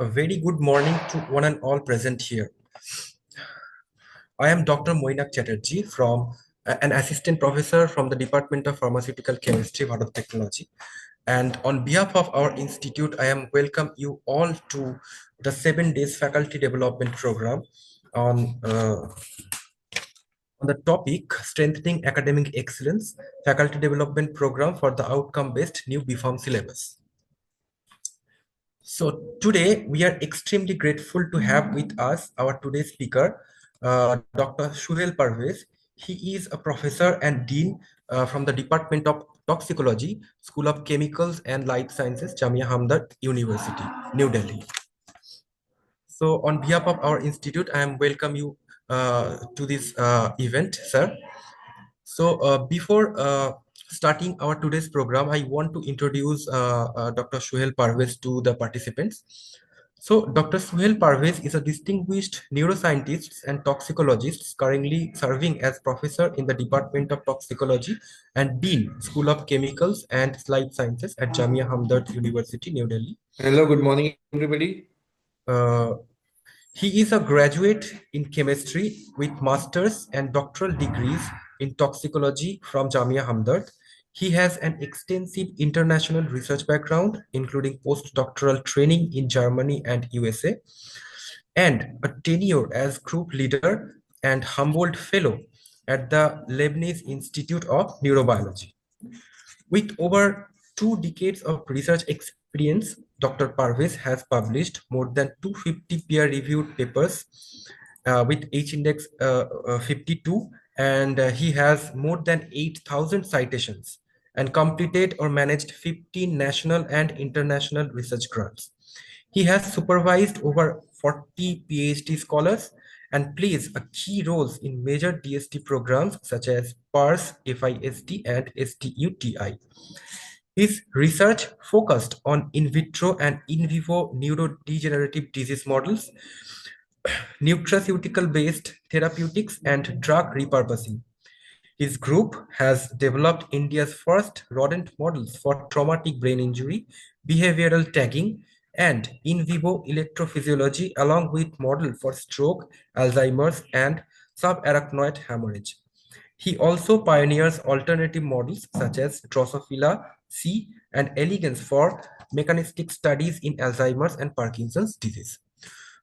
A very good morning to one and all present here. I am Dr. Moinak Chatterjee from an assistant professor from the Department of Pharmaceutical Chemistry, Bharat Technology. And on behalf of our institute, I am welcome you all to the 7 days faculty development program on, uh, on the topic strengthening academic excellence faculty development program for the outcome-based new B.Pharm syllabus. So today we are extremely grateful to have with us our today's speaker, Dr. Suhail Parvez. He is a professor and dean from the Department of Toxicology, School of Chemicals and Life Sciences, Jamia Hamdard University, New Delhi. So on behalf of our institute, I am welcome you to this event, sir. So before starting our today's program, I want to introduce Dr. Suhail Parvez to the participants. So Dr. Suhail Parvez is a distinguished neuroscientist and toxicologist currently serving as professor in the Department of Toxicology and Dean, School of Chemicals and Life Sciences at Jamia Hamdard University, New Delhi. Hello, good morning, everybody. He is a graduate in chemistry with master's and doctoral degrees in toxicology from Jamia Hamdard. He has an extensive international research background, including postdoctoral training in Germany and USA, and a tenure as group leader and Humboldt Fellow at the Leibniz Institute of Neurobiology. With over 2 decades of research experience, Dr. Parvez has published more than 250 peer-reviewed papers with H-index 52, and he has more than 8,000 citations and completed or managed 15 national and international research grants. He has supervised over 40 PhD scholars and plays a key roles in major DST programs such as PARS, FIST, and STUTI. His research focused on in vitro and in vivo neurodegenerative disease models, nutraceutical-based therapeutics, and drug repurposing. His group has developed India's first rodent models for traumatic brain injury, behavioral tagging, and in vivo electrophysiology, along with model for stroke, Alzheimer's, and subarachnoid hemorrhage. He also pioneers alternative models such as Drosophila C and elegans for mechanistic studies in Alzheimer's and Parkinson's disease.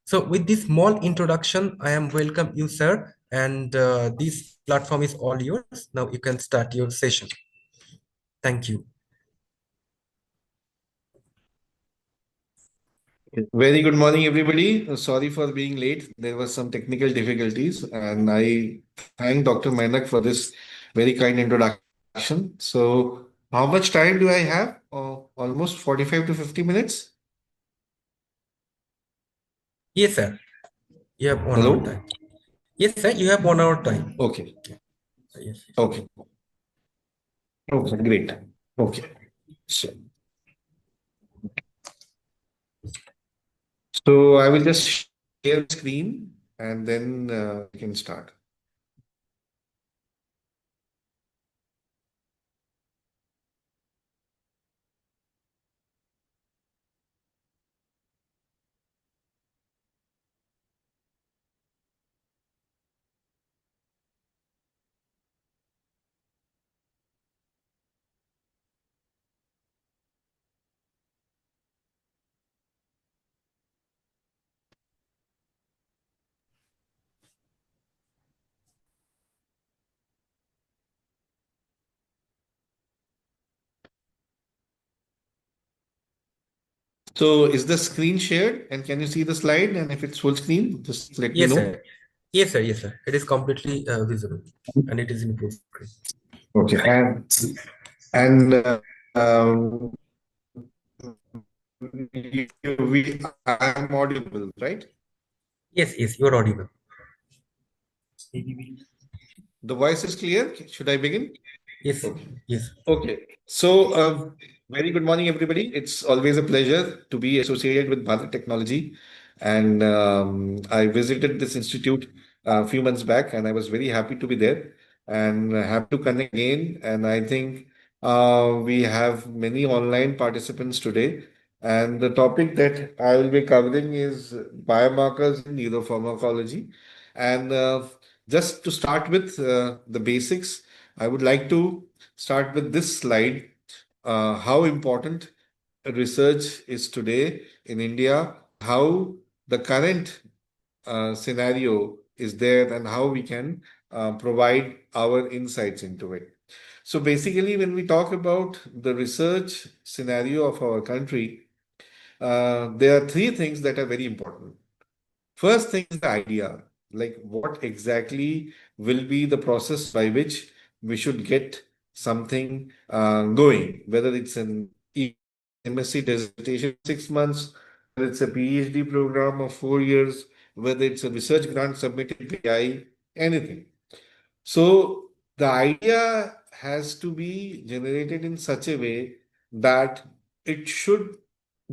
So with this small introduction, I am welcome you, sir, and this platform is all yours. Now you can start your session. Thank you. Very good morning, everybody. Sorry for being late. There were some technical difficulties, and I thank Dr. Mainak for this very kind introduction. So, how much time do I have? Almost 45 to 50 minutes. Yes, sir. You have 1 hour Hello? time. Yes, sir. You have 1 hour time. Okay. Yes. Okay. Okay, great. Okay. So I will just share the screen and then we can start. So is the screen shared and can you see the slide? And if it's full screen, just let me Yes, know. sir. Yes, sir. Yes, sir. It is completely visible and it is in full screen. Okay. And um, I'm audible, right? Yes, yes, you are audible. The voice is clear. Should I begin? Yes, Okay. yes. Okay. So, very good morning, everybody. It's always a pleasure to be associated with Bharat Technology. And I visited this institute a few months back, and I was very happy to be there and happy to connect again. And I think we have many online participants today. And the topic that I will be covering is biomarkers in neuropharmacology. And just to start with the basics, I would like to start with this slide, how important research is today in India, how the current scenario is there, and how we can provide our insights into it. So basically, when we talk about the research scenario of our country, there are three things that are very important. First thing is the idea, like what exactly will be the process by which we should get something going, whether it's an MSc dissertation of 6 months, whether it's a PhD program of 4 years, whether it's a research grant submitted by anything. So the idea has to be generated in such a way that it should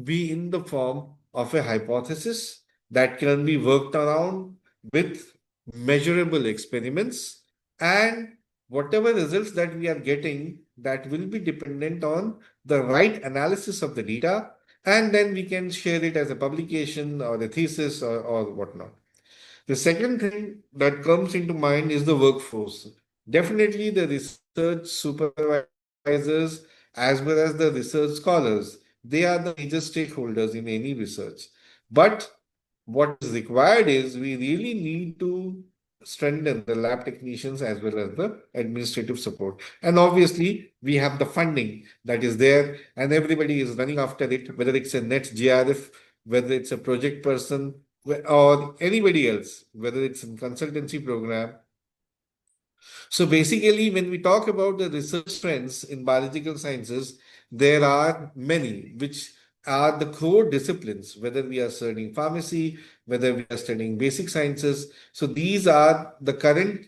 be in the form of a hypothesis that can be worked around with measurable experiments, and whatever results that we are getting, that will be dependent on the right analysis of the data, and then we can share it as a publication or a thesis or whatnot. The second thing that comes into mind is the workforce. Definitely the research supervisors as well as the research scholars. They are the major stakeholders in any research. But what is required is we really need to strengthen the lab technicians as well as the administrative support. And obviously, we have the funding that is there, and everybody is running after it, whether it's a net GRF, whether it's a project person, or anybody else, whether it's in consultancy program. So basically, when we talk about the research trends in biological sciences, there are many which are the core disciplines, whether we are studying pharmacy, whether we are studying basic sciences. So these are the current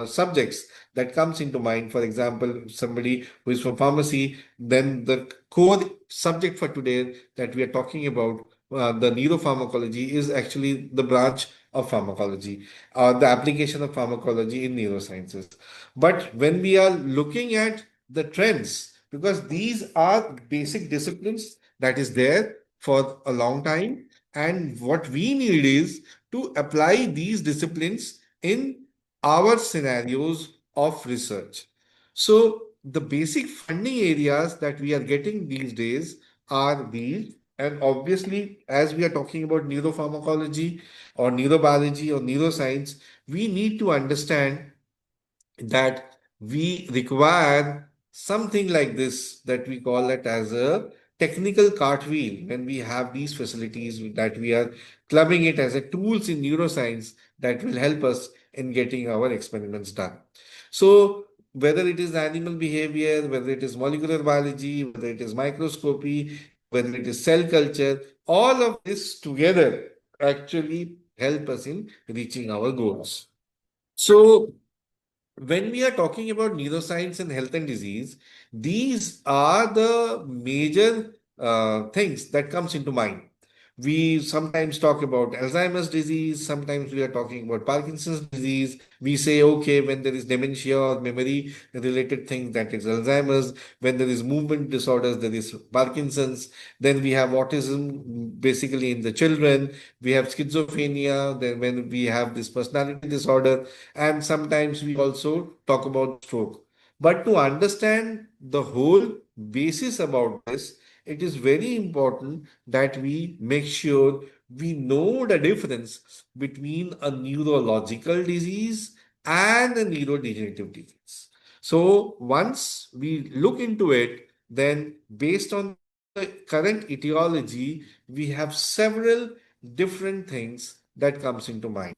subjects that comes into mind. For example, somebody who is from pharmacy, then the core subject for today that we are talking about, the neuropharmacology, is actually the branch of pharmacology, the application of pharmacology in neurosciences. But when we are looking at the trends, because these are basic disciplines that is there for a long time, and what we need is to apply these disciplines in our scenarios of research. So the basic funding areas that we are getting these days are these. And obviously, as we are talking about neuropharmacology or neurobiology or neuroscience, we need to understand that we require something like this, that we call it as a technical cartwheel. When we have these facilities, that we are clubbing it as a tools in neuroscience that will help us in getting our experiments done. So whether it is animal behavior, whether it is molecular biology, whether it is microscopy, whether it is cell culture, all of this together actually help us in reaching our goals. So when we are talking about neuroscience and health and disease, these are the major things that comes into mind. We sometimes talk about Alzheimer's disease, sometimes we are talking about Parkinson's disease. We say, okay, when there is dementia or memory related things, that is Alzheimer's. When there is movement disorders, there is Parkinson's. Then we have autism, basically in the children. We have schizophrenia. Then when we have this personality disorder, and sometimes we also talk about stroke. But to understand the whole basis about this, it is very important that we make sure we know the difference between a neurological disease and a neurodegenerative disease. So once we look into it, then based on the current etiology, we have several different things that comes into mind.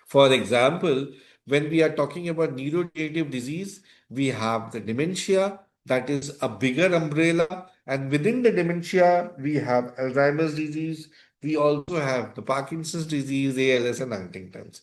For example, when we are talking about neurodegenerative disease, we have the dementia, that is a bigger umbrella, and within the dementia, we have Alzheimer's disease. We also have the Parkinson's disease, ALS, and Huntington's.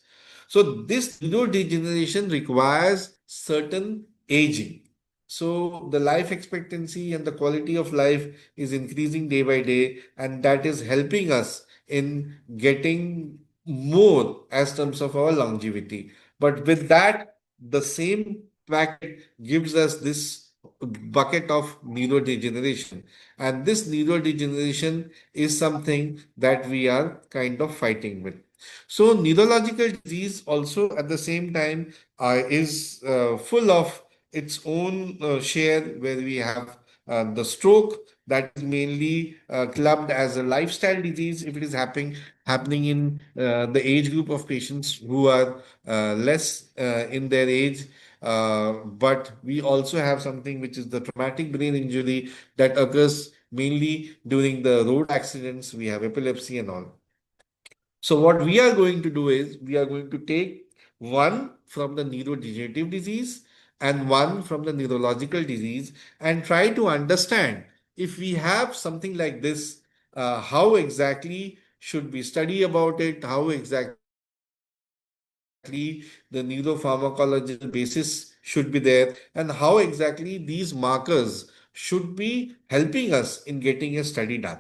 So this neurodegeneration requires certain aging. So the life expectancy and the quality of life is increasing day by day, and that is helping us in getting more as terms of our longevity. But with that, the same packet gives us this bucket of neurodegeneration. And this neurodegeneration is something that we are kind of fighting with. So, neurological disease also at the same time is full of its own share, where we have the stroke that is mainly clubbed as a lifestyle disease if it is happening in the age group of patients who are less in their age. But we also have something which is the traumatic brain injury that occurs mainly during the road accidents. We have epilepsy and all. So what we are going to do is we are going to take one from the neurodegenerative disease and one from the neurological disease and try to understand if we have something like this, how exactly should we study about it, how exactly the neuropharmacological basis should be there, and how exactly these markers should be helping us in getting a study done.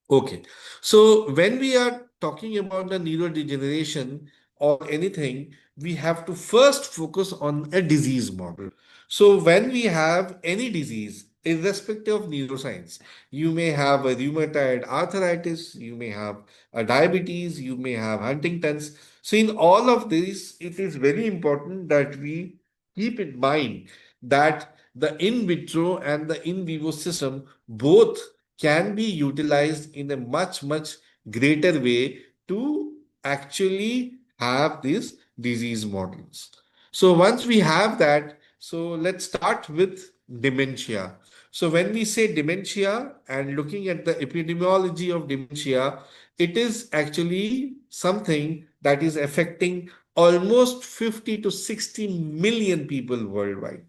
Okay, so when we are talking about the neurodegeneration or anything, we have to first focus on a disease model. So when we have any disease, irrespective of neuroscience, you may have a rheumatoid arthritis, you may have a diabetes, you may have Huntington's. So in all of these, it is very important that we keep in mind that the in vitro and the in vivo system both can be utilized in a much greater way to actually have these disease models. So once we have that, so let's start with dementia. So when we say dementia and looking at the epidemiology of dementia, it is actually something that is affecting almost 50 to 60 million people worldwide.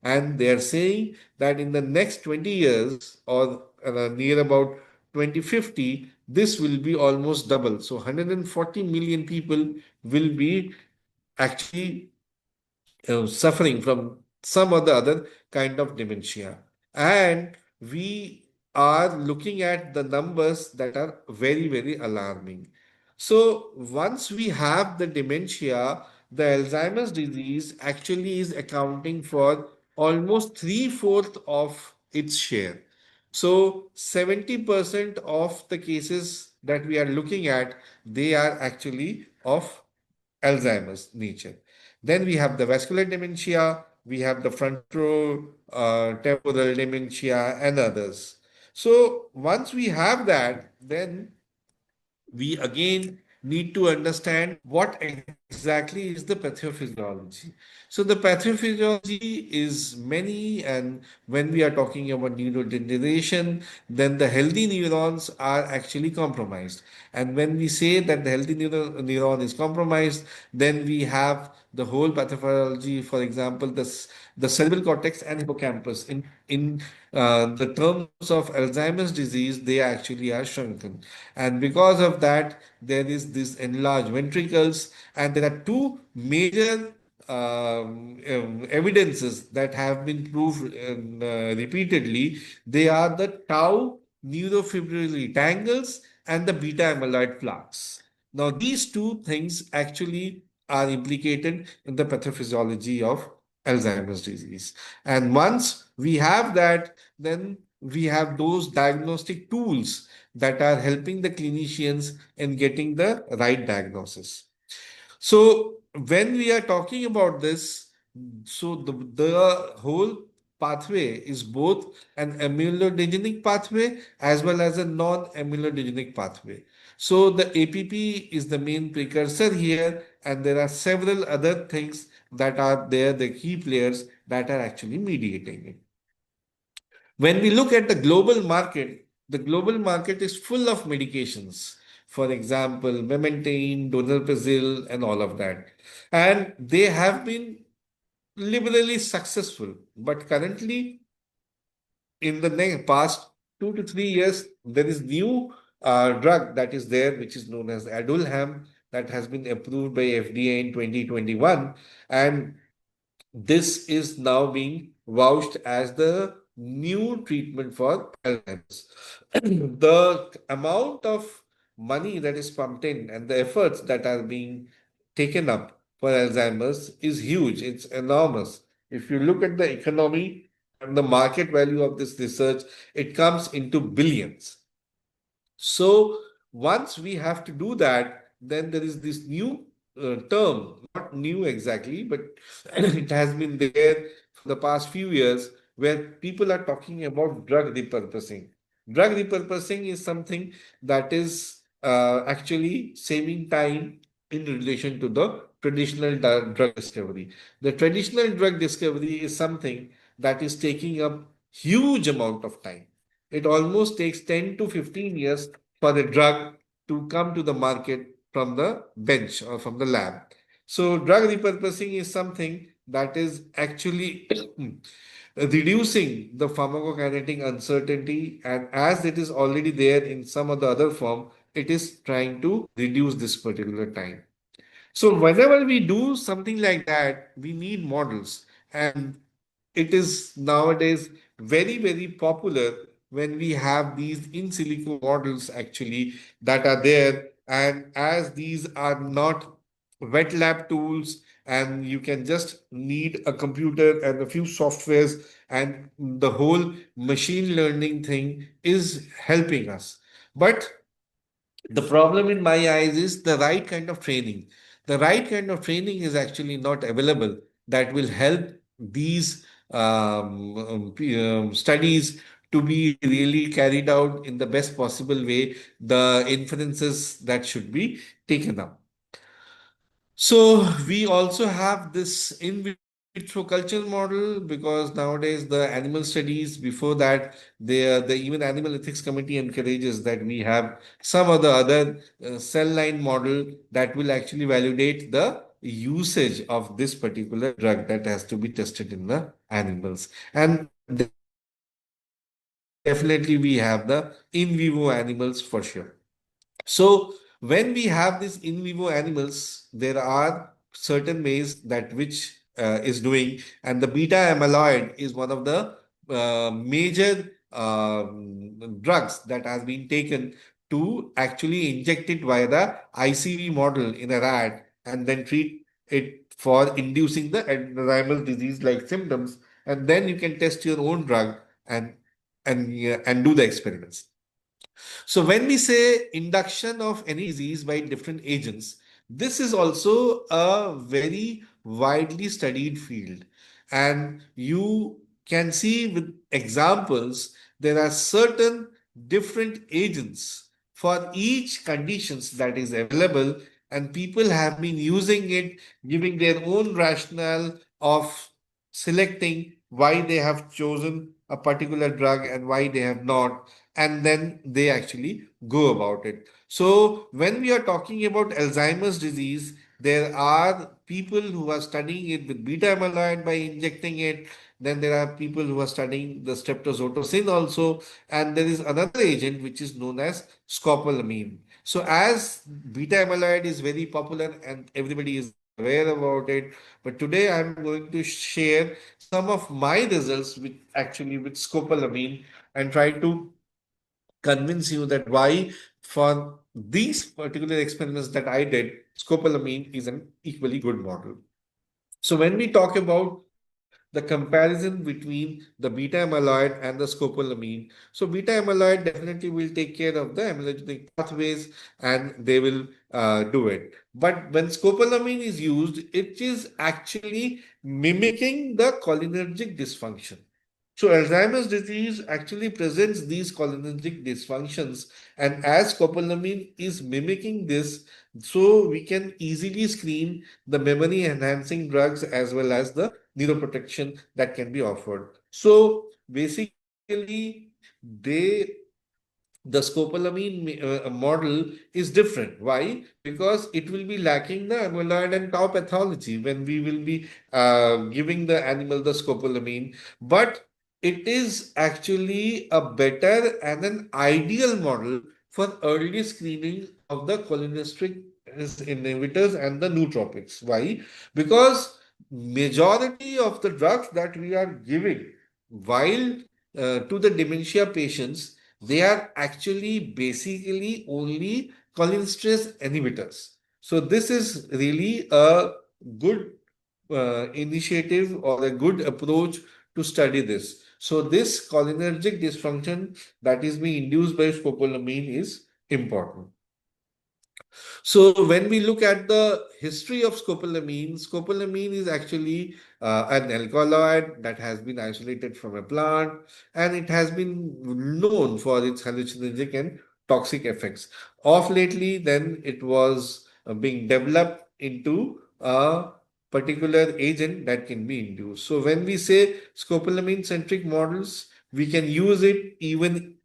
And they are saying that in the next 20 years or near about 2050, this will be almost double. So 140 million people will be actually suffering from some or the other kind of dementia. And we are looking at the numbers that are very alarming. So once we have the dementia, the Alzheimer's disease actually is accounting for almost three-fourths of its share. So 70% of the cases that we are looking at, they are actually of Alzheimer's nature. Then we have the vascular dementia, we have the frontotemporal dementia, and others. So once we have that, then we again need to understand what exactly is the pathophysiology. So the pathophysiology is many, and when we are talking about neurodegeneration, then the healthy neurons are actually compromised. And when we say that the healthy neuron is compromised, then we have the whole pathophysiology, for example, the cerebral cortex and hippocampus. In the terms of Alzheimer's disease, they actually are shrunken. And because of that, there is this enlarged ventricles, and there are two major evidences that have been proved repeatedly. They are the tau neurofibrillary tangles and the beta amyloid plaques. Now, these two things actually are implicated in the pathophysiology of Alzheimer's disease. And once we have that, then we have those diagnostic tools that are helping the clinicians in getting the right diagnosis. So when we are talking about this, so the whole pathway is both an amyloidogenic pathway as well as a non-amyloidogenic pathway. So the APP is the main precursor here, and there are several other things that are there, the key players that are actually mediating it. When we look at the global market is full of medications. For example, memantine, donepezil, and all of that. And they have been liberally successful. But currently, in the past 2 to 3 years, there is new drug that is there, which is known as Adulham, that has been approved by FDA in 2021. And this is now being vouched as the new treatment for Alzheimer's. The amount of money that is pumped in and the efforts that are being taken up for Alzheimer's is huge. It's enormous. If you look at the economy, and the market value of this research, it comes into billions. So once we have to do that, then there is this new term, not new exactly, but it has been there for the past few years, where people are talking about drug repurposing. Drug repurposing is something that is actually saving time in relation to the traditional drug discovery. The traditional drug discovery is something that is taking up huge amount of time. It almost takes 10 to 15 years for the drug to come to the market from the bench or from the lab. So, drug repurposing is something that is actually reducing the pharmacokinetic uncertainty, and as it is already there in some of the other form, it is trying to reduce this particular time. So whenever we do something like that, we need models. And it is nowadays very, very popular when we have these in silico models actually that are there. And as these are not wet lab tools, and you can just need a computer and a few softwares, and the whole machine learning thing is helping us. But the problem in my eyes is the right kind of training. The right kind of training is actually not available that will help these studies to be really carried out in the best possible way, the inferences that should be taken up. So we also have this in vitro culture model, because nowadays the animal studies, before that, the even Animal Ethics Committee encourages that we have some of the other cell line model that will actually validate the usage of this particular drug that has to be tested in the animals. And definitely we have the in vivo animals for sure. So when we have these in vivo animals, there are certain ways that which is doing, and the beta amyloid is one of the major drugs that has been taken to actually inject it via the ICV model in a rat and then treat it for inducing the Alzheimer's disease like symptoms, and then you can test your own drug and and do the experiments. So when we say induction of any disease by different agents, this is also a very widely studied field. And you can see with examples, there are certain different agents for each conditions that is available, and people have been using it, giving their own rationale of selecting why they have chosen a particular drug and why they have not, and then they actually go about it. So, when we are talking about Alzheimer's disease, there are people who are studying it with beta amyloid by injecting it. Then there are people who are studying the streptozotocin also, and there is another agent which is known as scopolamine. So, as beta amyloid is very popular and everybody is aware about it, but today I'm going to share some of my results with actually with scopolamine and try to convince you that why for these particular experiments that I did, scopolamine is an equally good model. So when we talk about the comparison between the beta amyloid and the scopolamine, so beta amyloid definitely will take care of the amyloidogenic pathways and they will do it. But when scopolamine is used, it is actually mimicking the cholinergic dysfunction. So Alzheimer's disease actually presents these cholinergic dysfunctions, and as scopolamine is mimicking this, so we can easily screen the memory enhancing drugs as well as the neuroprotection that can be offered. So basically, they the scopolamine model is different. Why? Because it will be lacking the amyloid and tau pathology when we will be giving the animal the scopolamine. But it is actually a better and an ideal model for early screening of the cholinesterase inhibitors and the nootropics. Why? Because majority of the drugs that we are giving while to the dementia patients, they are actually basically only cholinesterase inhibitors. So this is really a good initiative or a good approach to study this. So this cholinergic dysfunction that is being induced by scopolamine is important. So when we look at the history of scopolamine is actually an alkaloid that has been isolated from a plant, and it has been known for its hallucinogenic and toxic effects. Of lately, then it was being developed into a particular agent that can be induced. So when we say scopolamine centric models, we can use it even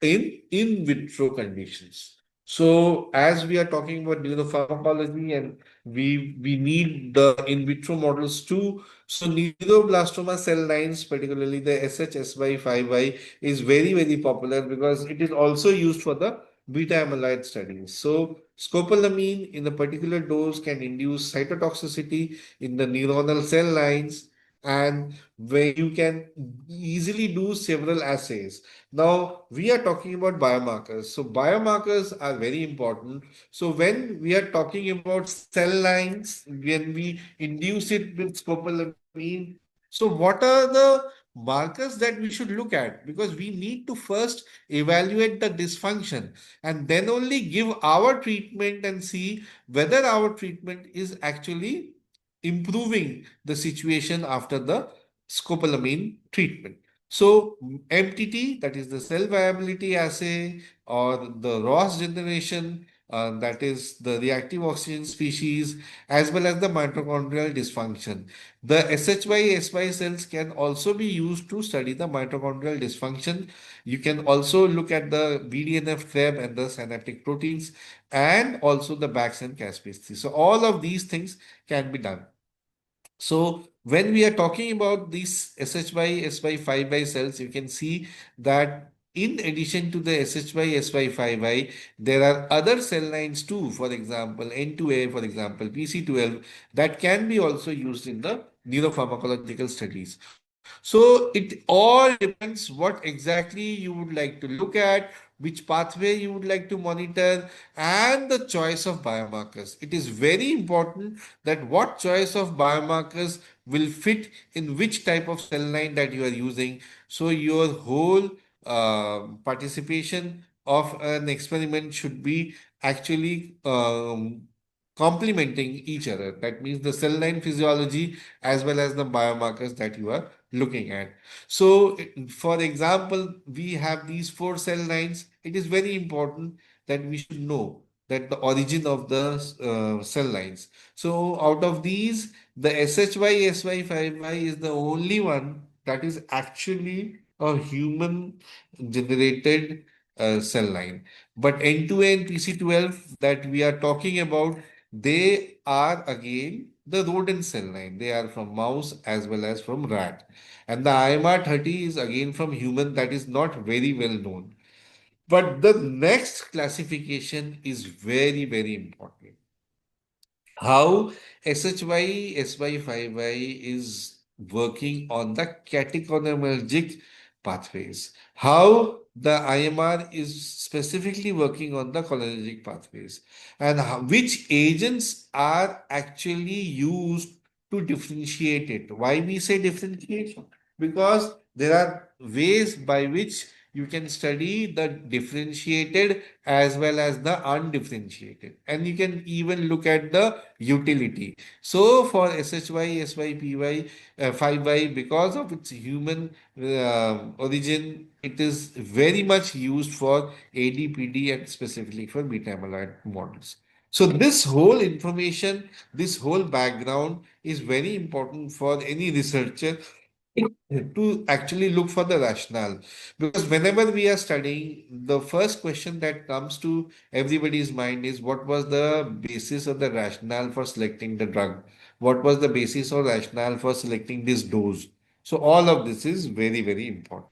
in vitro conditions. So as we are talking about neuropharmacology and we need the in vitro models too. So neuroblastoma cell lines, particularly the SHSY5Y, is very popular because it is also used for the beta amyloid studies. So scopolamine in a particular dose can induce cytotoxicity in the neuronal cell lines, and where you can easily do several assays. Now, we are talking about biomarkers. So, biomarkers are very important. So, when we are talking about cell lines, when we induce it with scopolamine, so what are the markers that we should look at? Because we need to first evaluate the dysfunction and then only give our treatment and see whether our treatment is actually improving the situation after the scopolamine treatment. So MTT, that is the cell viability assay, or the Ross generation, that is the reactive oxygen species, as well as the mitochondrial dysfunction. The SHY cells can also be used to study the mitochondrial dysfunction. You can also look at the BDNF TREB and the synaptic proteins, and also the BAX and Caspase. So all of these things can be done. So when we are talking about these SHY, SY5Y cells, you can see that in addition to the SHY, SY5Y, there are other cell lines too. For example, N2A, for example, PC12, that can be also used in the neuropharmacological studies. So it all depends what exactly you would like to look at, which pathway you would like to monitor, and the choice of biomarkers. It is very important that what choice of biomarkers will fit in which type of cell line that you are using. So your whole participation of an experiment should be actually complementing each other. That means the cell line physiology as well as the biomarkers that you are looking at. So, for example, we have these four cell lines. It is very important that we should know that the origin of the cell lines. So, out of these, the SHY SY5Y is the only one that is actually a human generated cell line. But N2A and PC12 that we are talking about, they are again the rodent cell line. They are from mouse as well as from rat. And the IMR30 is again from human, that is not very well known. But the next classification is very important. How SHY SY5Y is working on the catecholinergic pathways. How the IMR is specifically working on the cholinergic pathways, and which agents are actually used to differentiate it. Why we say differentiate? Because there are ways by which you can study the differentiated as well as the undifferentiated, and you can even look at the utility. So for SHY, SYPY, 5Y, because of its human origin, it is very much used for ADPD and specifically for beta amyloid models. So this whole information, this whole background is very important for any researcher to actually look for the rationale. Because whenever we are studying, the first question that comes to everybody's mind is what was the basis of the rationale for selecting the drug? What was the basis or rationale for selecting this dose? So all of this is very important.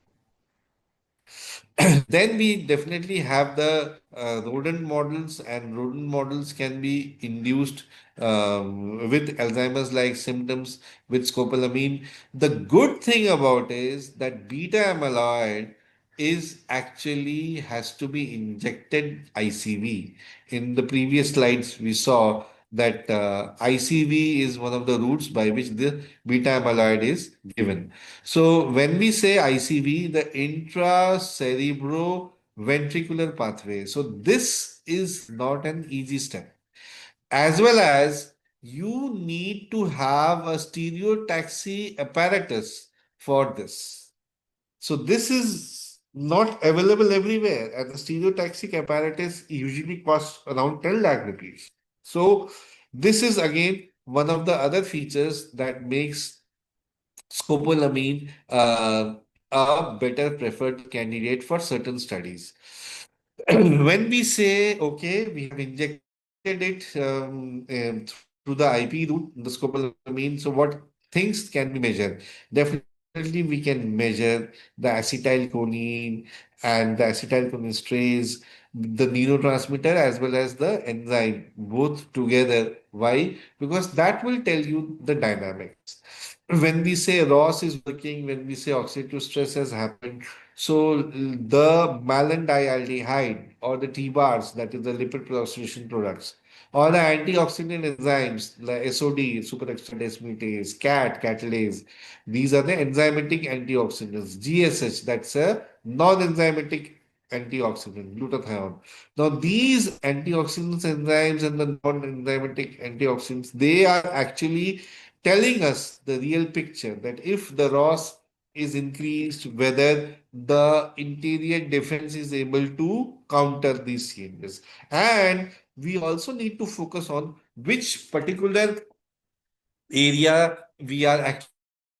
Then we definitely have the rodent models, and rodent models can be induced with Alzheimer's like symptoms with scopolamine. The good thing about is that beta amyloid is actually has to be injected ICV. In the previous slides, we saw that ICV is one of the routes by which the beta amyloid is given. So when we say ICV, the intracerebroventricular pathway. So this is not an easy step. As well as you need to have a stereotaxy apparatus for this. So this is not available everywhere, and the stereotaxic apparatus usually costs around 10 lakh rupees. So this is again one of the other features that makes scopolamine a better preferred candidate for certain studies. When we say, okay, we have injected it through the IP route, the scopolamine, so what things can we measure? Definitely, we can measure the acetylcholine and the acetylcholinesterase, the neurotransmitter, as well as the enzyme, both together. Why? Because that will tell you the dynamics. When we say ROS is working, when we say oxidative stress has happened, so the malondialdehyde or the T-bars, that is the lipid peroxidation products, or the antioxidant enzymes like SOD, superoxide dismutase, catalase, these are the enzymatic antioxidants. GSH, that's a non-enzymatic antioxidant, glutathione. Now, these antioxidants, enzymes, and the non-enzymatic antioxidants, they are actually telling us the real picture that if the ROS is increased, whether the interior defense is able to counter these changes. And we also need to focus on which particular area we are actually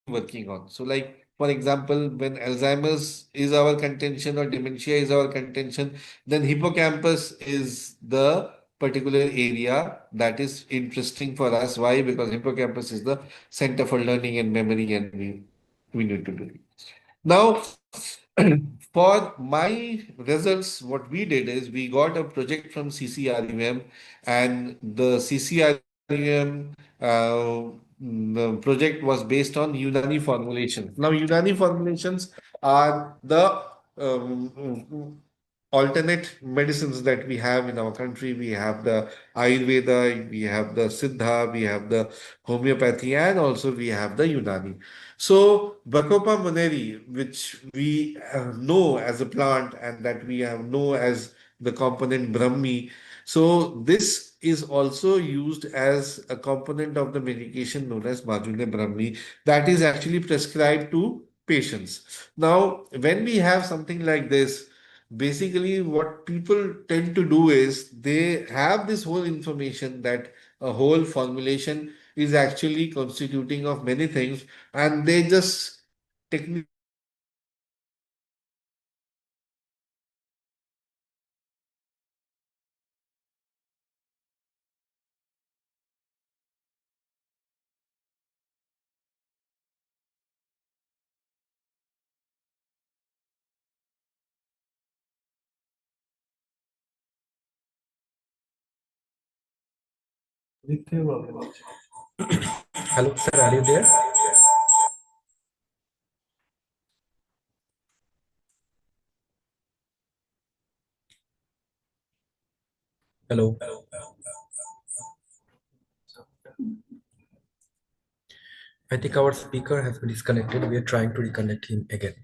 working on. So, like, for example, when Alzheimer's is our contention or dementia is our contention, then hippocampus is the particular area that is interesting for us. Why? Because hippocampus is the center for learning and memory, and we need to do it. Now, for my results, what we did is we got a project from CCRUM, and the CCRUM the project was based on Unani formulations. Now, Unani formulations are the alternate medicines that we have in our country. We have the Ayurveda, we have the Siddha, we have the homeopathy, and also we have the Unani. So, Bacopa moneri, which we know as a plant and that we have know as the component Brahmi, so this is also used as a component of the medication known as Majule Brahmi that is actually prescribed to patients. Now, when we have something like this, basically what people tend to do is they have this whole information that a whole formulation is actually constituting of many things, and they just technically Hello, sir, are you there? Hello. I think our speaker has been disconnected. We are trying to reconnect him again.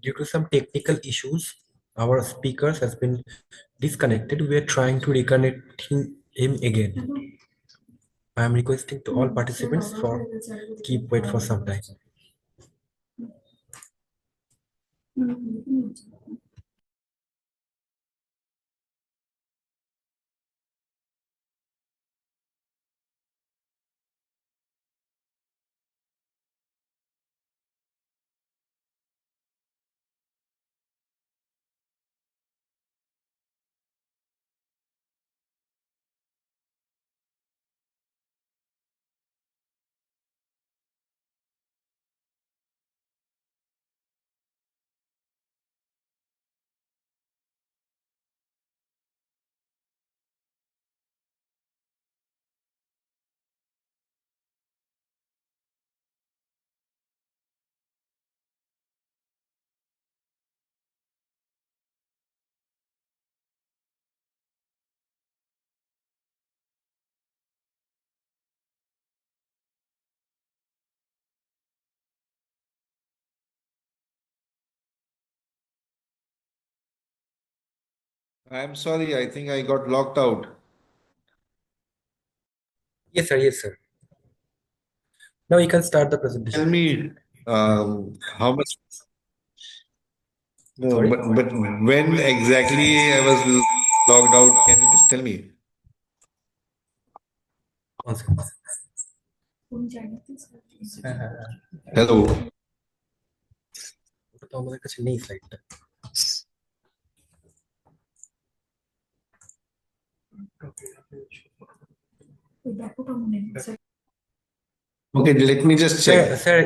Due to some technical issues, our speakers has been disconnected. We are trying to reconnect him again. I am requesting to all participants for keep wait for some time. I'm sorry, I think I got locked out. Yes, sir. Yes, sir. Now you can start the Tell presentation. me how much, no, Sorry. but when exactly I was logged out, can you just tell me? One second. হ্যাঁ হ্যাঁ হ্যাঁ Hello. ওটা তো আমাদের কাছে নেই স্লাইডটা Okay, let me just sir check. Sir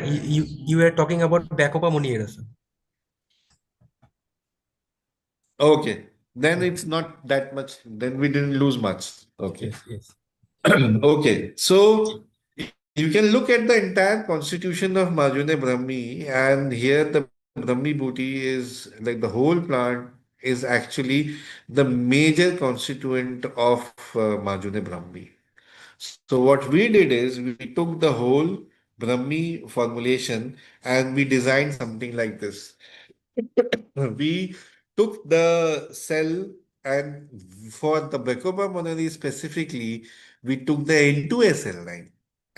you were talking about Bacopa Muniera, sir. Okay, then Yeah. it's not that much, then we didn't lose much. Okay. Yes, yes. Okay, so you can look at the entire constitution of Majune Brahmi, and here the Brahmi booty is like the whole plant is actually the major constituent of Majune Brahmi. So what we did is we took the whole Brahmi formulation and we designed something like this. We took the cell, and for the Bacopa monary specifically, we took the N2A cell line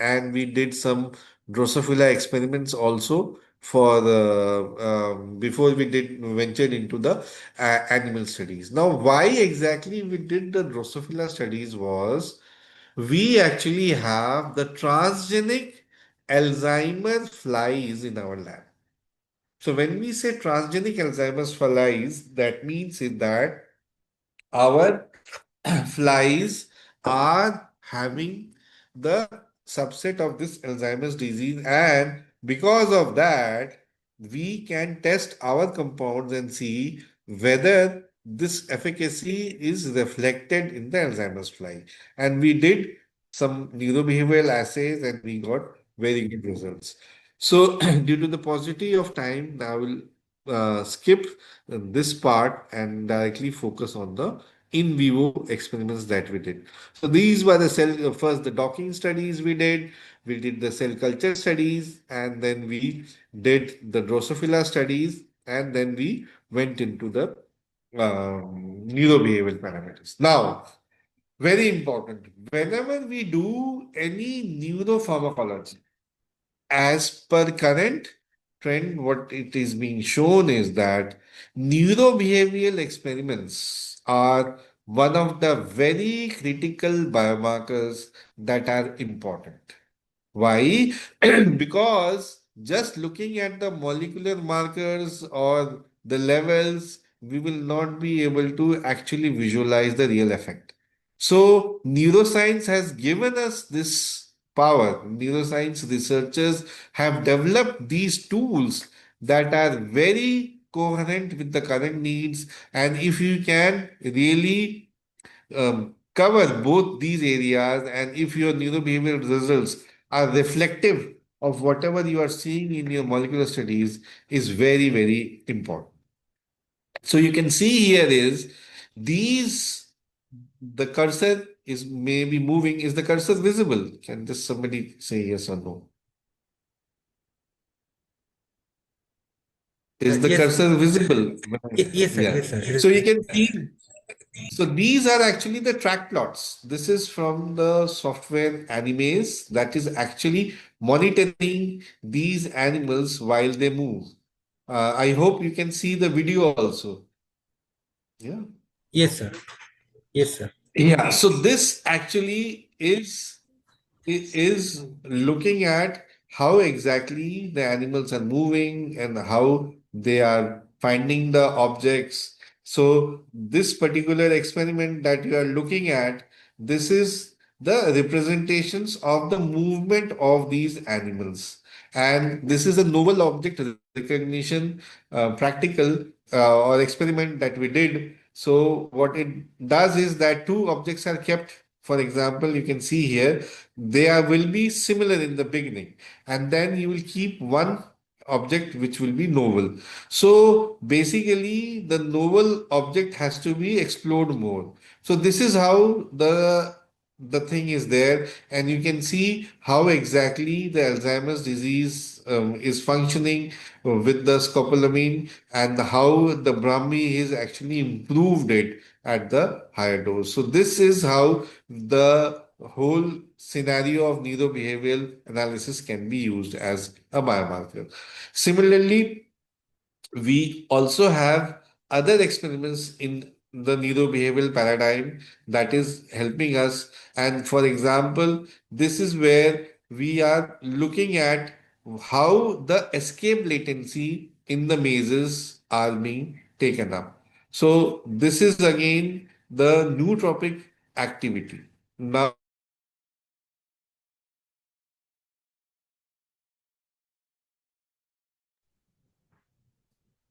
and we did some Drosophila experiments also for the before we did ventured into the animal studies. Now, why exactly we did the Drosophila studies was we actually have the transgenic Alzheimer's flies in our lab. So when we say transgenic Alzheimer's flies, that means is that our flies are having the subset of this Alzheimer's disease, and because of that, we can test our compounds and see whether this efficacy is reflected in the Alzheimer's fly. And we did some neurobehavioral assays and we got very good results. So, due to the paucity of time, I will skip this part and directly focus on the in vivo experiments that we did. So these were the cell first the docking studies we did the cell culture studies, and then we did the Drosophila studies, and then we went into the neurobehavioral parameters. Now, very important, whenever we do any neuropharmacology, as per current trend, what it is being shown is that neurobehavioral experiments are one of the very critical biomarkers that are important. Why? Because just looking at the molecular markers or the levels, we will not be able to actually visualize the real effect. So, neuroscience has given us this power. Neuroscience researchers have developed these tools that are very coherent with the current needs. And if you can really cover both these areas, and if your neurobehavioral results are reflective of whatever you are seeing in your molecular studies, is very, very important. So you can see here is these the cursor is maybe moving. Is the cursor visible? Can just somebody say yes or no? Is the Yes. cursor visible? Yes, sir. Yeah. Yes, sir. It So you is. can see. So these are actually the track plots. This is from the software Animaze that is actually monitoring these animals while they move. I hope you can see the video also. Yeah. Yes, sir. Yes, sir. Yeah. So this actually is looking at how exactly the animals are moving and how they are finding the objects. So, this particular experiment that you are looking at, this is the representations of the movement of these animals. And this is a novel object recognition practical or experiment that we did. So, what it does is that two objects are kept. For example, you can see here they are will be similar in the beginning, and then you will keep one object which will be novel. So basically the novel object has to be explored more. So this is how the thing is there, and you can see how exactly the Alzheimer's disease is functioning with the scopolamine, and how the Brahmi has actually improved it at the higher dose. So this is how the whole scenario of neurobehavioral analysis can be used as a biomarker. Similarly, we also have other experiments in the neurobehavioral paradigm that is helping us. And for example, this is where we are looking at how the escape latency in the mazes are being taken up. So this is again the nootropic activity. Now,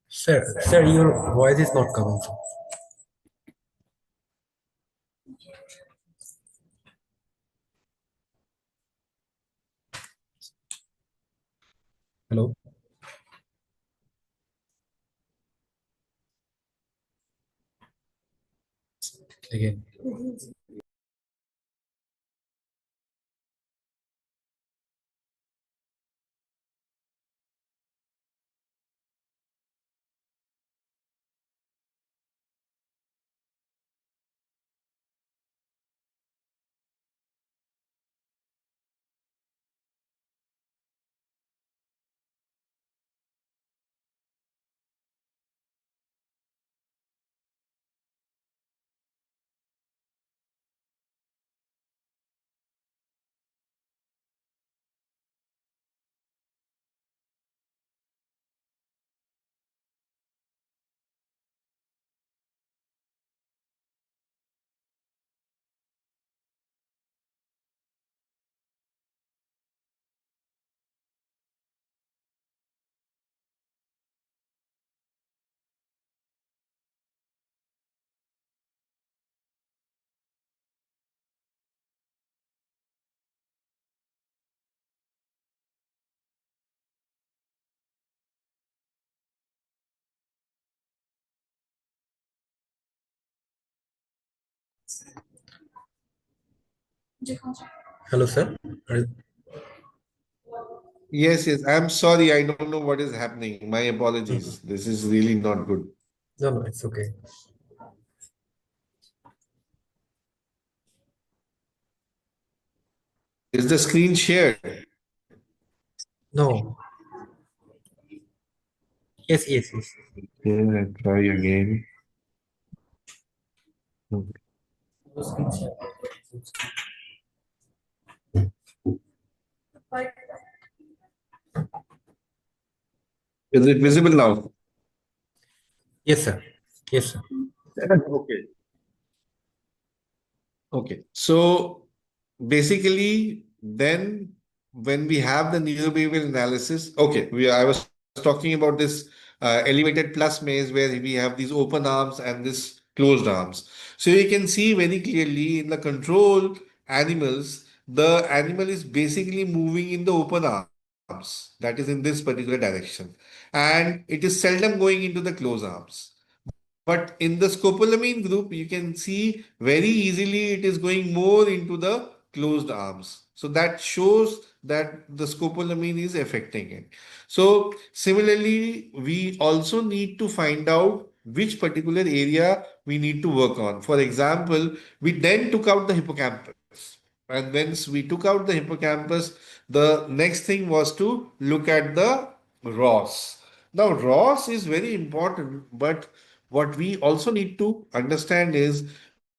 Sir, your voice is not coming. Hello, again. Hello, sir. yes, yes, I'm sorry, I don't know what is happening. My Mhm. apologies. This is really not good. No, no, it's okay. Is the screen shared? No. Yes, yes, yes. Okay, let's try again. Is it visible now? Yes, sir. Yes, sir. Okay. Okay. So basically, then when we have the neurobehavioral analysis, okay, I was talking about this elevated plus maze where we have these open arms and this closed arms. So you can see very clearly in the control animals, the animal is basically moving in the open arms, that is in this particular direction, and it is seldom going into the closed arms. But in the scopolamine group, you can see very easily it is going more into the closed arms. So that shows that the scopolamine is affecting it. So similarly, we also need to find out which particular area we need to work on. For example, we then took out the hippocampus. And once we took out the hippocampus, the next thing was to look at the ROS. Now, ROS is very important, but what we also need to understand is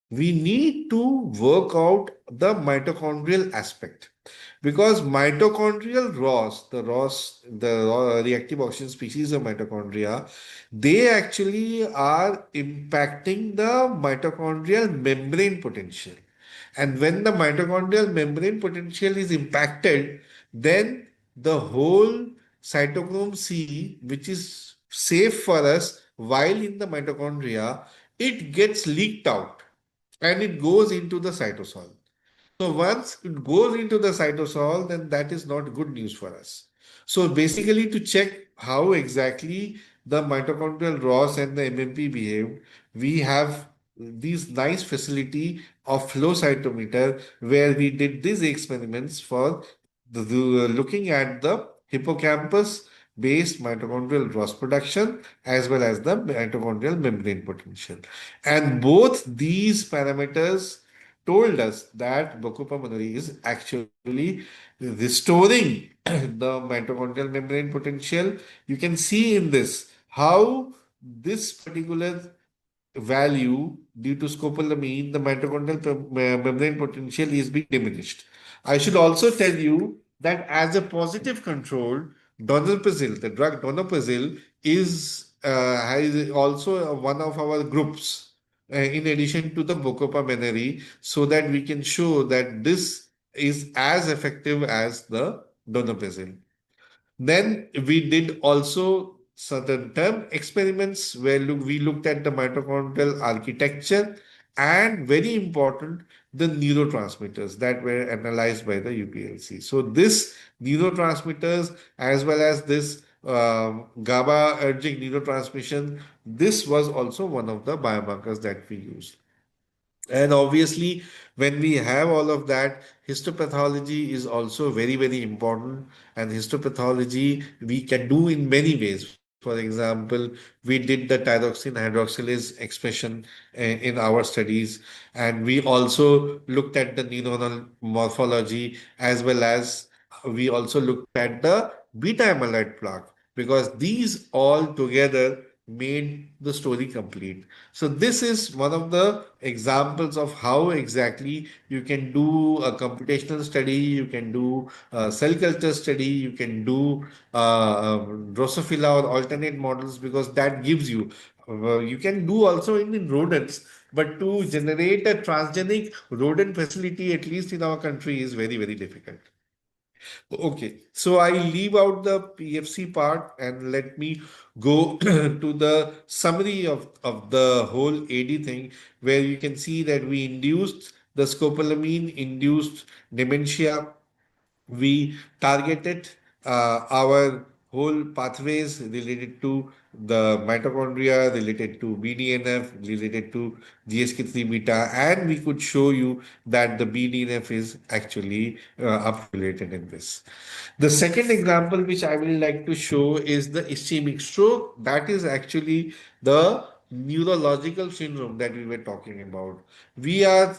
we need to work out the mitochondrial aspect because mitochondrial ROS, the reactive oxygen species of mitochondria, they actually are impacting the mitochondrial membrane potential. And when the mitochondrial membrane potential is impacted, then the whole cytochrome C, which is safe for us while in the mitochondria, it gets leaked out and it goes into the cytosol. So once it goes into the cytosol, then that is not good news for us. So basically, to check how exactly the mitochondrial ROS and the MMP behave, we have these nice facility of flow cytometer where we did these experiments for looking at the hippocampus based mitochondrial ROS production as well as the mitochondrial membrane potential. And both these parameters told us that Bacopa is actually restoring the mitochondrial membrane potential. You can see in this how this particular value due to scopolamine, the mitochondrial membrane potential is being diminished. I should also tell you that as a positive control, donepezil, the drug donepezil, is also one of our groups in addition to the Bocopa Meneri, so that we can show that this is as effective as the donepezil. Then we did also certain term experiments where we looked at the mitochondrial architecture and very important, the neurotransmitters that were analyzed by the UPLC. So this neurotransmitters as well as this GABA-ergic neurotransmission, this was also one of the biomarkers that we used. And obviously, when we have all of that, histopathology is also very, very important. And histopathology we can do in many ways. For example, we did the thyroxine hydroxylase expression in our studies, and we also looked at the neuronal morphology as well as we also looked at the beta amyloid plaque because these all together made the story complete. So this is one of the examples of how exactly you can do a computational study, you can do a cell culture study, you can do Drosophila or alternate models because that gives you. You can do also in rodents, but to generate a transgenic rodent facility, at least in our country, is very, very difficult. Okay, so I leave out the PFC part and let me go to the summary of the whole AD thing, where you can see that we induced the scopolamine induced dementia. We targeted our whole pathways related to the mitochondria, related to BDNF, related to GSK3 beta, and we could show you that the BDNF is actually upregulated in this. The second example which I will like to show is the ischemic stroke. That is actually the neurological syndrome that we were talking about. We are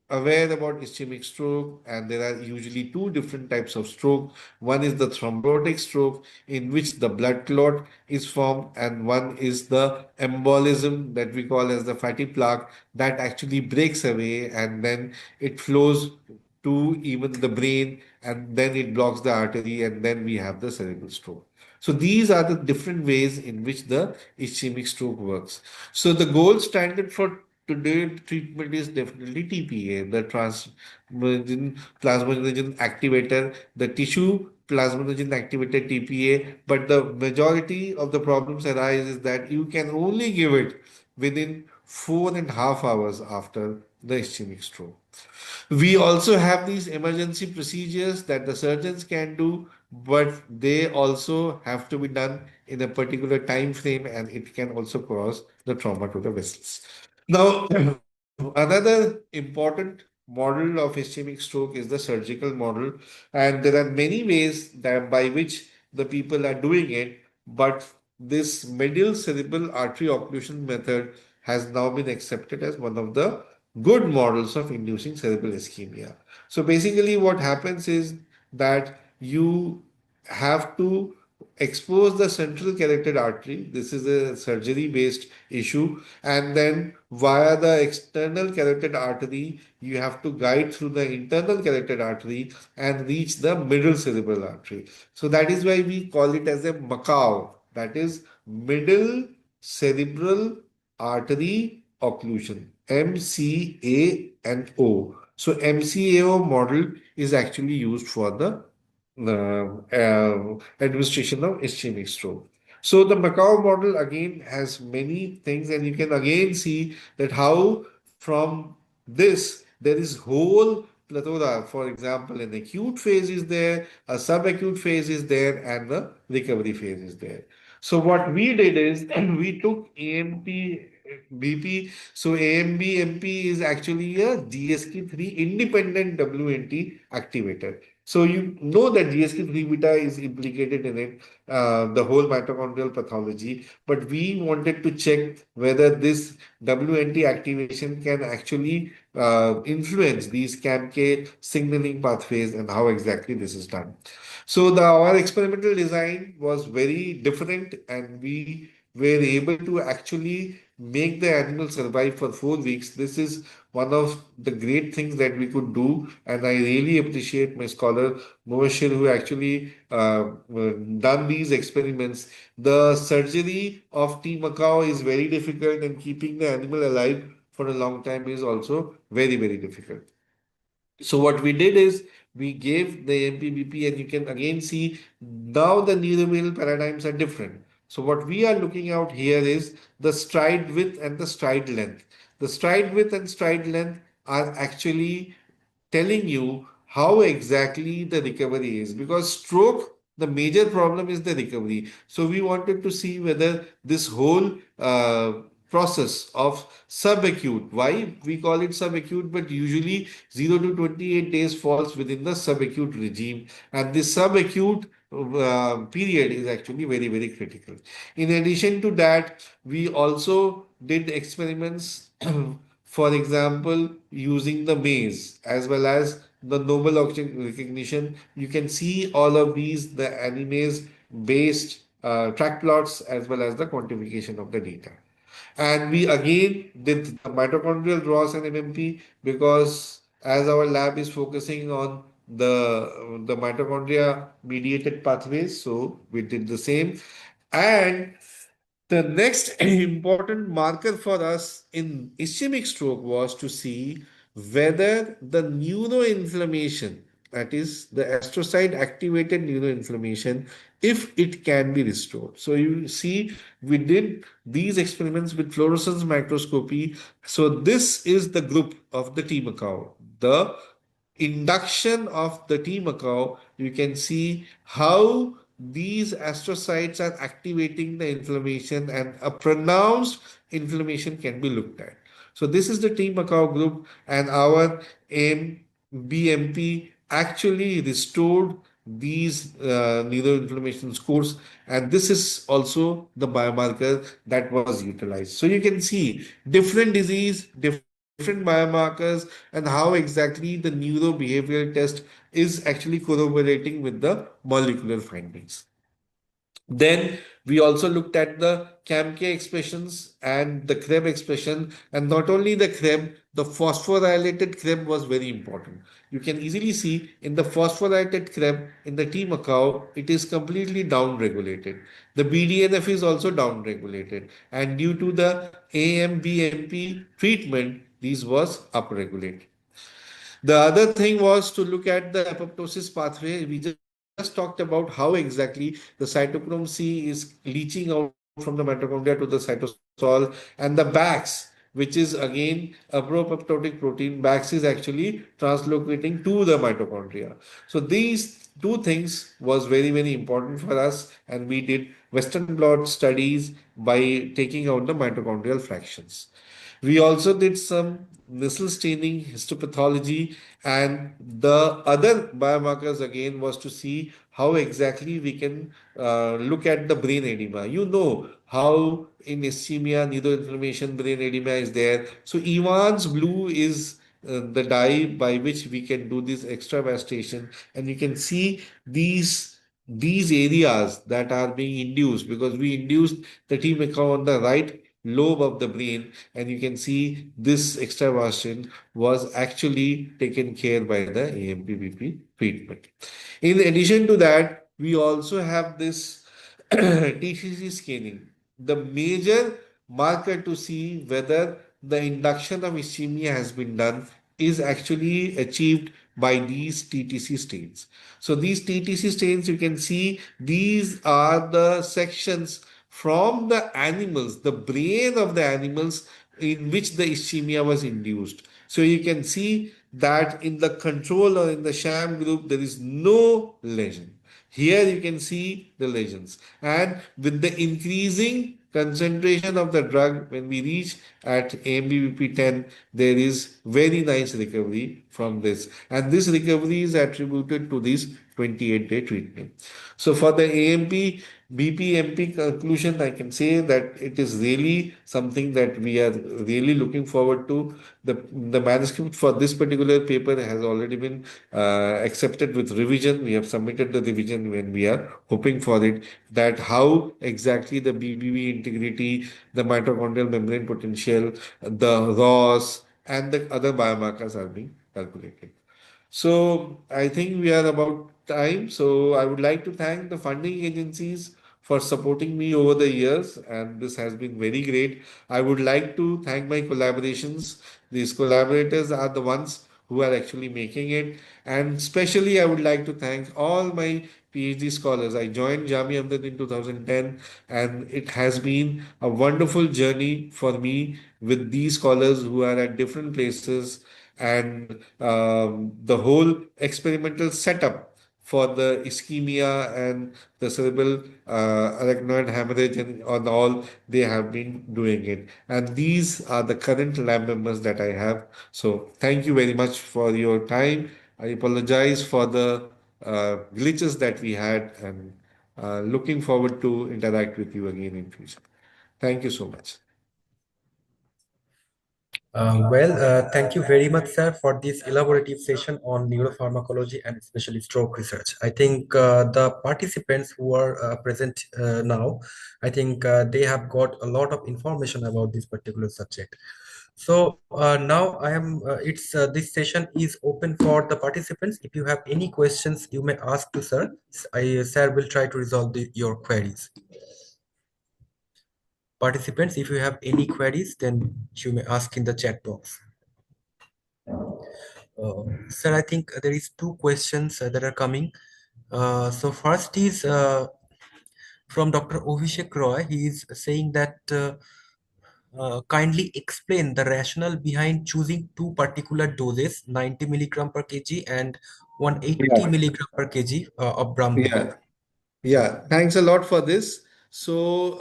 aware about ischemic stroke, and there are usually two different types of stroke. One is the thrombotic stroke, in which the blood clot is formed, and one is the embolism that we call as the fatty plaque that actually breaks away and then it flows to even the brain, and then it blocks the artery, and then we have the cerebral stroke. So these are the different ways in which the ischemic stroke works. So the gold standard for today treatment is definitely TPA, the transmembrane plasminogen activator, the tissue plasminogen activated TPA. But the majority of the problems arise is that you can only give it within 4.5 hours after the ischemic stroke. We also have these emergency procedures that the surgeons can do, but they also have to be done in a particular time frame, and it can also cause the trauma to the vessels. Now, another important model of ischemic stroke is the surgical model, and there are many ways that by which the people are doing it, but this medial cerebral artery occlusion method has now been accepted as one of the good models of inducing cerebral ischemia. So basically, what happens is that you have to expose the central carotid artery. This is a surgery based issue. And then via the external carotid artery, you have to guide through the internal carotid artery and reach the middle cerebral artery. So that is why we call it as a Macau. That is middle cerebral artery occlusion, MCANO. So MCAO model is actually used for the administration of ischemic stroke. So the Macau model again has many things, and you can again see that how from this there is whole plethora. For example, an acute phase is there, a subacute phase is there, and the recovery phase is there. So what we did is we took AMP BP. So AMB MP is actually a GSK3 independent WNT activator. So you know that GSK3 beta is implicated in it, the whole mitochondrial pathology, but we wanted to check whether this WNT activation can actually influence these CAMK signaling pathways and how exactly this is done. So our experimental design was very different, and we were able to actually make the animal survive for 4 weeks. This is one of the great things that we could do, and I really appreciate my scholar Mubashir who actually done these experiments. The surgery of T. macao is very difficult, and keeping the animal alive for a long time is also very difficult. So what we did is we gave the MPBP, and you can again see now the neurobehavioral paradigms are different. So what we are looking out here is the stride width and the stride length. The stride width and stride length are actually telling you how exactly the recovery is, because stroke, the major problem is the recovery. So we wanted to see whether this whole process of subacute, why we call it subacute, but usually 0 to 28 days falls within the subacute regime, and this subacute period is actually very critical. In addition to that, we also did experiments for example, using the maze as well as the noble object recognition. You can see all of these, the animes based track plots as well as the quantification of the data. And we again did the mitochondrial draws and MMP, because as our lab is focusing on the mitochondria mediated pathways, so we did the same. And the next important marker for us in ischemic stroke was to see whether the neuroinflammation, that is the astrocyte activated neuroinflammation, if it can be restored. So you see, we did these experiments with fluorescence microscopy. So this is the group of the T. macao. The induction of the T. macao, you can see how these astrocytes are activating the inflammation, and a pronounced inflammation can be looked at. So this is the T. macao group, and our aim BMP actually restored these neuroinflammation scores, and this is also the biomarker that was utilized. So you can see different disease, different biomarkers, and how exactly the neurobehavioral test is actually corroborating with the molecular findings. Then we also looked at the CAMK expressions and the Krebs expression, and not only the Krebs, the phosphorylated Krebs was very important. You can easily see in the phosphorylated Krebs in the T. macao, it is completely downregulated. The BDNF is also downregulated, and due to the AMBMP treatment, these was upregulated. The other thing was to look at the apoptosis pathway. We just talked about how exactly the cytochrome C is leaching out from the mitochondria to the cytosol, and the BAX, which is again a propaptotic protein. BAX is actually translocating to the mitochondria. So these two things was very important for us, and we did Western blot studies by taking out the mitochondrial fractions. We also did some nasal staining, histopathology, and the other biomarkers again was to see how exactly we can look at the brain edema. You know how in ischemia, neuroinflammation, brain edema is there. So Evans blue is the dye by which we can do this extravasation, and you can see these areas that are being induced, because we induced the T. macao on the right lobe of the brain, and you can see this extravasation was actually taken care by the AMPBP treatment. In addition to that, we also have this TCC scanning, the major marker to see whether the induction of ischemia has been done is actually achieved by these TTC stains. So these TTC stains, you can see these are the sections from the animals, the brain of the animals in which the ischemia was induced. So you can see that in the control or in the sham group, there is no lesion. Here you can see the lesions. And with the increasing concentration of the drug, when we reach at AMBP 10, there is very nice recovery from this. And this recovery is attributed to this 28-day treatment. So for the AMP, BPMP conclusion, I can say that it is really something that we are really looking forward to. The manuscript for this particular paper has already been accepted with revision. We have submitted the revision when we are hoping for it, that how exactly the BBB integrity, the mitochondrial membrane potential, the ROS, and the other biomarkers are being calculated. So I think we are about time. So I would like to thank the funding agencies for supporting me over the years, and this has been very great. I would like to thank my collaborations. These collaborators are the ones who are actually making it, and especially I would like to thank all my PhD scholars. I joined Jamia Hamdard in 2010, and it has been a wonderful journey for me with these scholars who are at different places, and the whole experimental setup for the ischemia and the cerebral arachnoid hemorrhage and on all, they have been doing it. And these are the current lab members that I have. So thank you very much for your time. I apologize for the glitches that we had, and looking forward to interact with you again in future. Thank you so much. Thank you very much, sir, for this elaborative session on neuropharmacology and especially stroke research. I think the participants who are present now, I think they have got a lot of information about this particular subject. So now I am. It's this session is open for the participants. If you have any questions, you may ask to sir. Sir will try to resolve your queries. Participants, if you have any queries, then you may ask in the chat box. Sir, I think there is two questions that are coming. So first is from Dr. Abhishek Roy. He is saying that kindly explain the rationale behind choosing two particular doses, 90 milligram per kg and 180 Yeah, milligram per kg of Brahmi. yeah. Yeah, thanks a lot for this. So,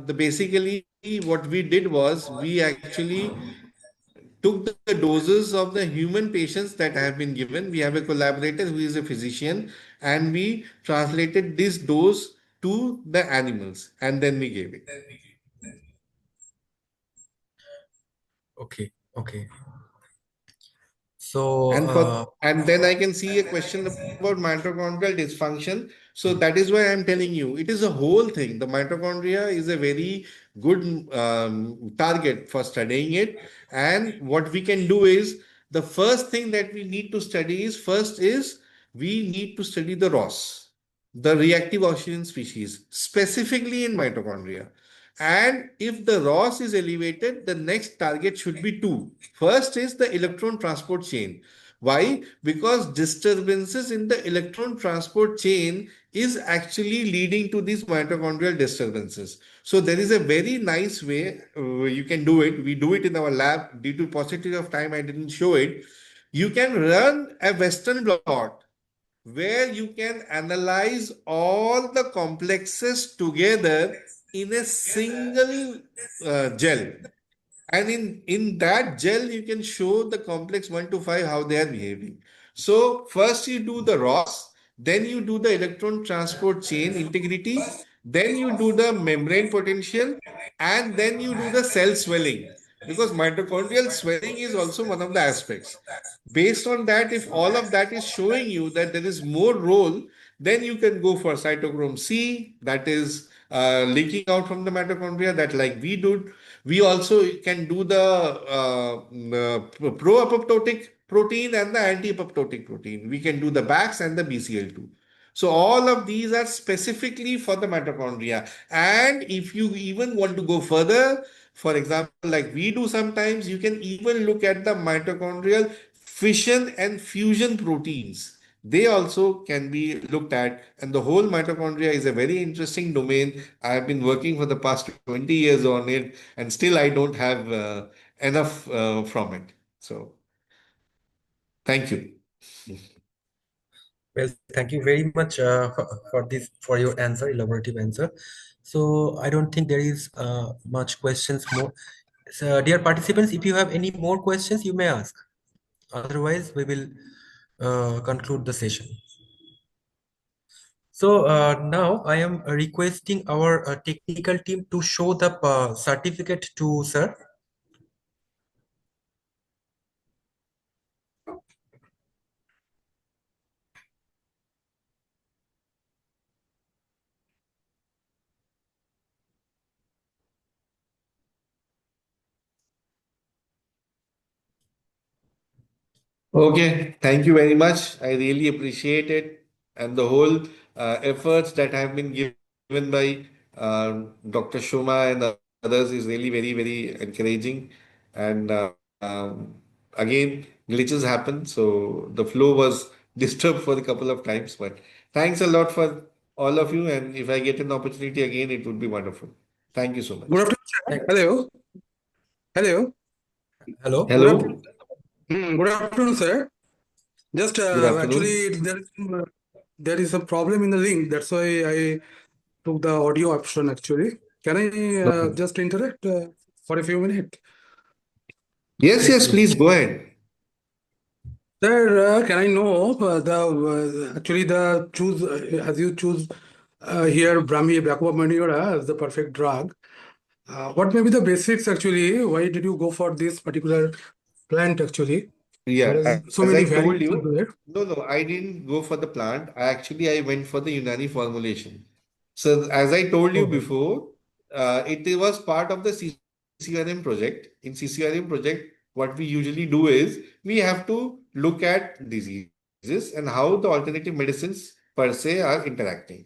the basically what we did was we actually took the doses of the human patients that have been given. We have a collaborator who is a physician, and we translated this dose to the animals, and then we gave it. Okay, okay. So, And then I can see a question about mitochondrial dysfunction. So that is why I'm telling you, it is a whole thing. The mitochondria is a very good target for studying it. And what we can do is, the first thing that we need to study is, first is we need to study the ROS, the reactive oxygen species, specifically in mitochondria. And if the ROS is elevated, the next target should be two. First is the electron transport chain. Why? Because disturbances in the electron transport chain is actually leading to these mitochondrial disturbances. So there is a very nice way you can do it. We do it in our lab. Due to paucity of time, I didn't show it. You can run a Western blot where you can analyze all the complexes together in a single gel. And in that gel, you can show the complex 1 to 5 how they are behaving. So first you do the ROS, then you do the electron transport chain integrity, then you do the membrane potential, and then you do the cell swelling. Because mitochondrial swelling is also one of the aspects. Based on that, if all of that is showing you that there is more role, then you can go for cytochrome C, that is leaking out from the mitochondria, that like we do. We also can do the pro-apoptotic protein and the anti-apoptotic protein. We can do the BAX and the BCL2. So all of these are specifically for the mitochondria. And if you even want to go further, for example, like we do sometimes, you can even look at the mitochondrial fission and fusion proteins. They also can be looked at, and the whole mitochondria is a very interesting domain. I have been working for the past 20 years on it, and still I don't have enough from it. So, thank you. well, thank you very much for this for your answer, elaborative answer. So I don't think there is much questions more. So, dear participants, if you have any more questions, you may ask. Otherwise, we will conclude the session. So now I am requesting our technical team to show the certificate to sir. Okay, thank you very much. I really appreciate it. And the whole efforts that have been given by Dr. Shoma and others is really very, very encouraging. And again, glitches happen. So the flow was disturbed for a couple of times. But thanks a lot for all of you. And if I get an opportunity again, it would be wonderful. Thank you so Good much. afternoon, sir. Thank- Hello. Hello. Hello. Good Hello. afternoon. Good afternoon, sir. Just Good afternoon. actually, there is a problem in the link. That's why I took the audio option. Actually, can I No. just interact for a few minutes? Yes, Yes, yes, please. please go ahead. Sir, can I know the actually the choose as you choose here Brahmi Backup Maniora as the perfect drug? What may be the basics actually? Why did you go for this particular plant actually? Yeah, Whereas so as many I told variants are you, there. no, I didn't go for the plant. I went for the Unani formulation. So as I told you Oh, before, it was part of the CCRM project. In CCRM project, what we usually do is we have to look at diseases and how the alternative medicines per se are interacting.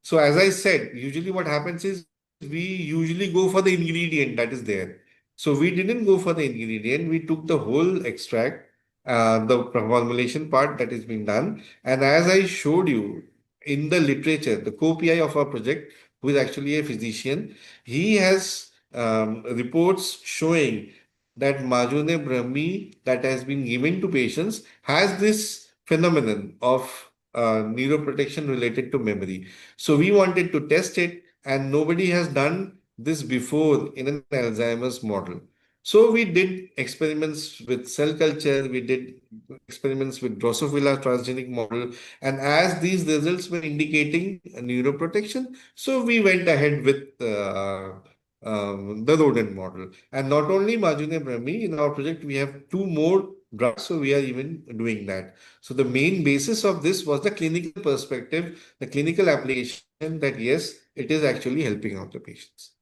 So as I said, usually what happens is we usually go for the ingredient that is there. So we didn't go for the ingredient. We took the whole extract, the formulation part that is being done. And as I showed you in the literature, the co-PI of our project, who is actually a physician, he has reports showing that Majune Brahmi that has been given to patients has this phenomenon of neuroprotection related to memory. So we wanted to test it, and nobody has done this before in an Alzheimer's model. So we did experiments with cell culture, we did experiments with Drosophila transgenic model, and as these results were indicating neuroprotection, so we went ahead with the rodent model. And not only Majune Brahmi, in our project we have two more drugs, so we are even doing that. So the main basis of this was the clinical perspective, the clinical application that yes, it is actually helping out the patients.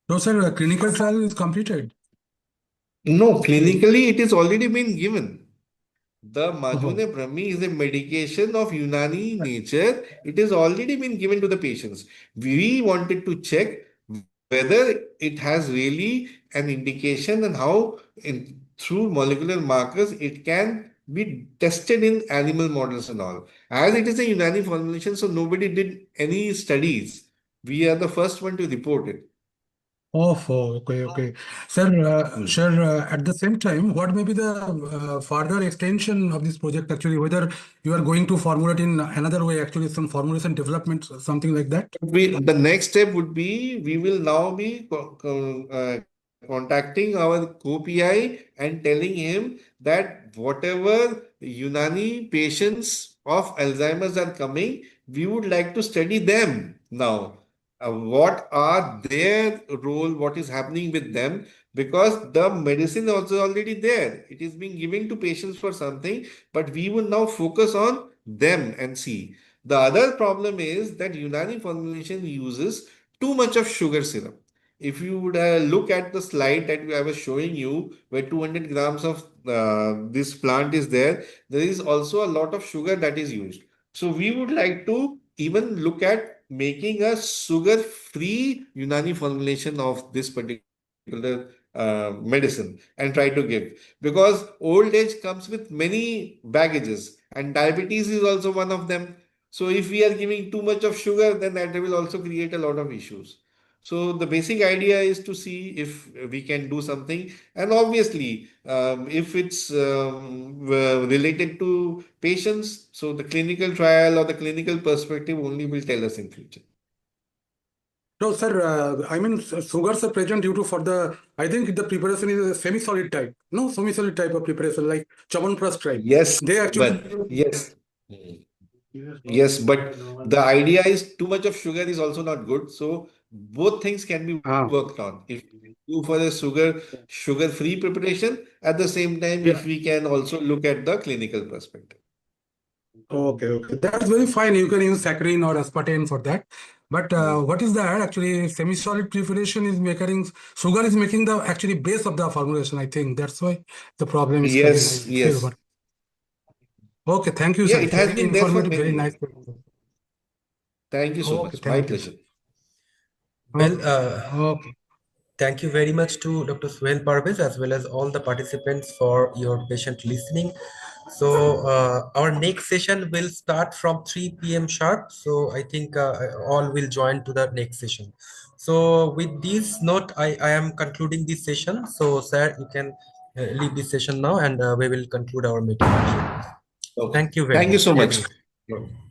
no, sir, clinical trial is completed. No, Actually. clinically it is already been given. The Oh, Majune Brahmi is a medication of Unani nature. It has already been given to the patients. We wanted to check whether it has really an indication and how through molecular markers it can be tested in animal models and all. As it is a Unani formulation, so nobody did any studies. We are the first one to report it. okay, okay. Sir, Hmm. sir, at the same time, what may be the further extension of this project actually? Whether you are going to formulate in another way, actually, some formulation development, something like that? The next step would be we will now be contacting our co-PI and telling him that whatever Unani patients of Alzheimer's are coming, we would like to study them now. What are their role? What is happening with them? Because the medicine also already there. It is being given to patients for something, but we will now focus on them and see. The other problem is that Unani formulation uses too much of sugar syrup. If you would look at the slide that I was showing you, where 200 grams of this plant is there, there is also a lot of sugar that is used. So we would like to even look at making a sugar-free Unani formulation of this particular medicine and try to give, because old age comes with many baggages and diabetes is also one of them. So if we are giving too much of sugar, then that will also create a lot of issues. So the basic idea is to see if we can do something, and obviously, if it's related to patients, so the clinical trial or the clinical perspective only will tell us in future. No, sir, I mean, sugars are present due to for the, I think the preparation is a semi-solid type. No, semi-solid type of preparation, like Chawanprash type. Yes, They actually. but yes. Yes, but the idea is too much of sugar is also not good. So both things can be Ah, worked on. If we do for a sugar-free preparation, at the same time, yeah. if we can also look at the clinical perspective. Okay, okay. That's very fine. You can use saccharin or aspartame for that. But Mm. what is that? Actually, semi-solid preparation is making sugar is making the actually base of the formulation. I think that's why the problem is coming. I Yes, feel. yes. But okay, thank you, Yeah, sir. it has Very been there for informative, many very years. nice. Thank you so Okay, much. My thank you, sir. pleasure. Well, Okay, okay. thank you very much to Dr. Suhail Parvez as well as all the participants for your patient listening. So our next session will start from 3 p.m. sharp. So I think all will join to the next session. So with this note, I am concluding this session. So sir, you can leave this session now and we will conclude our meeting. Okay. Thank you very Thank you much, so much. everyone.